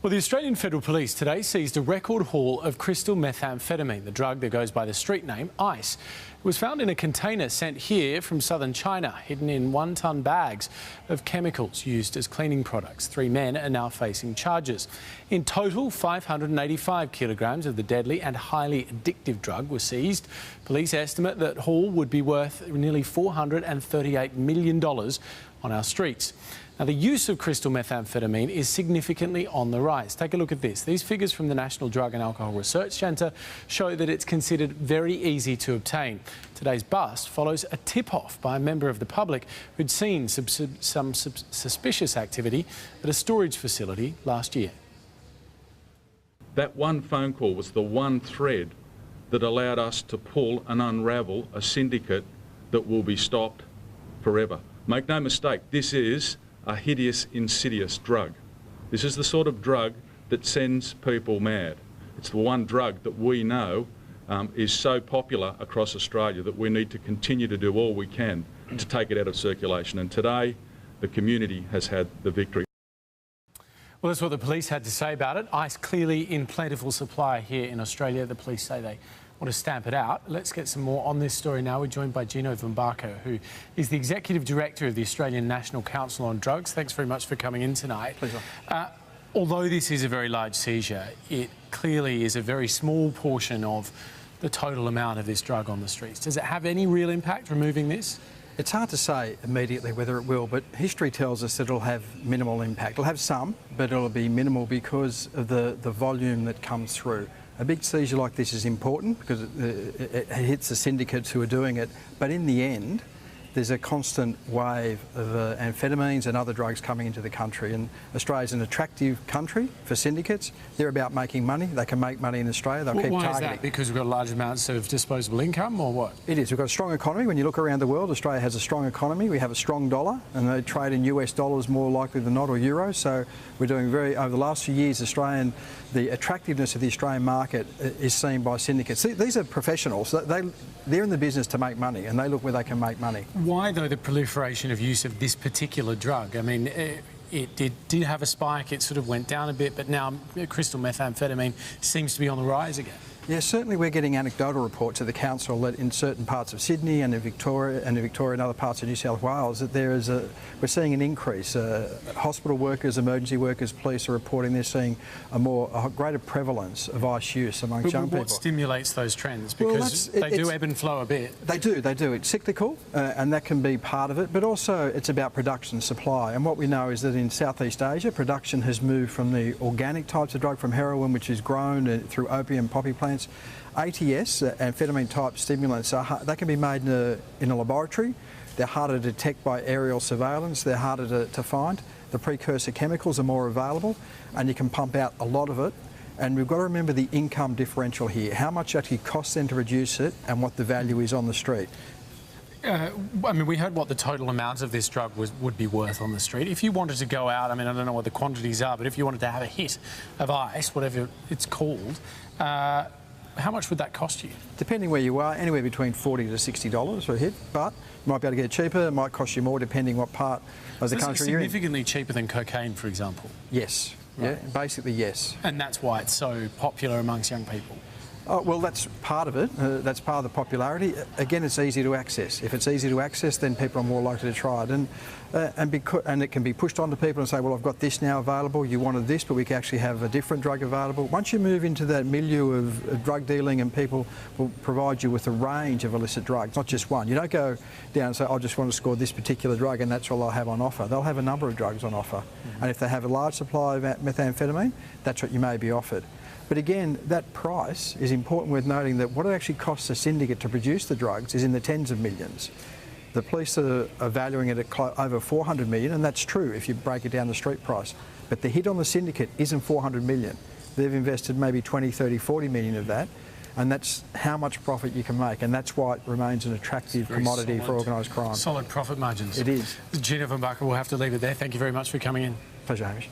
Well, the Australian Federal Police today seized a record haul of crystal methamphetamine, the drug that goes by the street name ice. It was found in a container sent here from southern China, hidden in one-ton bags of chemicals used as cleaning products. 3 men are now facing charges. In total, 585 kilograms of the deadly and highly addictive drug were seized. Police estimate that haul would be worth nearly $438 million on our streets. Now, the use of crystal methamphetamine is significantly on the rise. Take a look at this. These figures from the National Drug and Alcohol Research Centre show that it's considered very easy to obtain. Today's bust follows a tip-off by a member of the public who'd seen some suspicious activity at a storage facility last year. That one phone call was the one thread that allowed us to pull and unravel a syndicate that will be stopped forever. Make no mistake, this is a hideous, insidious drug. This is the sort of drug that sends people mad. It's the one drug that we know is so popular across Australia that we need to continue to do all we can to take it out of circulation. And today, the community has had the victory. Well, that's what the police had to say about it. Ice clearly in plentiful supply here in Australia. The police say they want to stamp it out. Let's get some more on this story now. We're joined by Gino Vumbaca, who is the Executive Director of the Australian National Council on Drugs. Thanks very much for coming in tonight. Pleasure. Although this is a very large seizure, it clearly is a very small portion of the total amount of this drug on the streets. Does it have any real impact, removing this? It's hard to say immediately whether it will, but history tells us that it'll have minimal impact. It'll have some, but it'll be minimal because of the volume that comes through. A big seizure like this is important because it hits the syndicates who are doing it, but in the end, there's a constant wave of amphetamines and other drugs coming into the country, and Australia's an attractive country for syndicates. They're about making money. They can make money in Australia. They'll keep targeting. Why is that? Because we've got large amounts of disposable income, or what? It is. We've got a strong economy. When you look around the world, Australia has a strong economy. We have a strong dollar, and they trade in US dollars more likely than not, or euros. So we're doing over the last few years, the attractiveness of the Australian market is seen by syndicates. These are professionals. They're in the business to make money, and they look where they can make money. Why, though, the proliferation of use of this particular drug? I mean, it did have a spike, it sort of went down a bit, but now crystal methamphetamine seems to be on the rise again. Yeah, certainly we're getting anecdotal reports of the council that in certain parts of Sydney and in Victoria and other parts of New South Wales that we're seeing an increase. Hospital workers, emergency workers, police are reporting they're seeing a greater prevalence of ice use amongst young people. What stimulates those trends? Because they do ebb and flow a bit. They do. It's cyclical, and that can be part of it, but also it's about production and supply. And what we know is that in Southeast Asia, production has moved from the organic types of drug, from heroin, which is grown through opium poppy plants. ATS, amphetamine-type stimulants, they can be made in a laboratory. They're harder to detect by aerial surveillance. They're harder to find. The precursor chemicals are more available, and you can pump out a lot of it. And we've got to remember the income differential here, how much actually costs them to reduce it and what the value is on the street. I mean, we heard what the total amount of this drug would be worth on the street. If you wanted to go out, I mean, I don't know what the quantities are, but if you wanted to have a hit of ice, whatever it's called, how much would that cost you? Depending where you are, anywhere between $40 to $60 for a hit, but you might be able to get it cheaper, it might cost you more depending what part of the country you're in. Significantly cheaper than cocaine, for example? Yes, right. Yeah, basically yes. And that's why it's so popular amongst young people? Oh, well, that's part of it. That's part of the popularity. Again, it's easy to access. If it's easy to access, then people are more likely to try it. And it can be pushed onto people and say, well, I've got this now available. You wanted this, but we can actually have a different drug available. Once you move into that milieu of drug dealing, and people will provide you with a range of illicit drugs, not just one. You don't go down and say, I just want to score this particular drug and that's all I'll have on offer. They'll have a number of drugs on offer. And if they have a large supply of methamphetamine, that's what you may be offered. But again, that price is important, worth noting that what it actually costs a syndicate to produce the drugs is in the tens of millions. The police are valuing it at over 400 million, and that's true if you break it down the street price. But the hit on the syndicate isn't 400 million. They've invested maybe 20, 30, 40 million of that, and that's how much profit you can make, and that's why it remains an attractive commodity for organised crime. Solid profit margins. It is. Gino Vumbaca, we'll have to leave it there. Thank you very much for coming in. Pleasure, Hamish.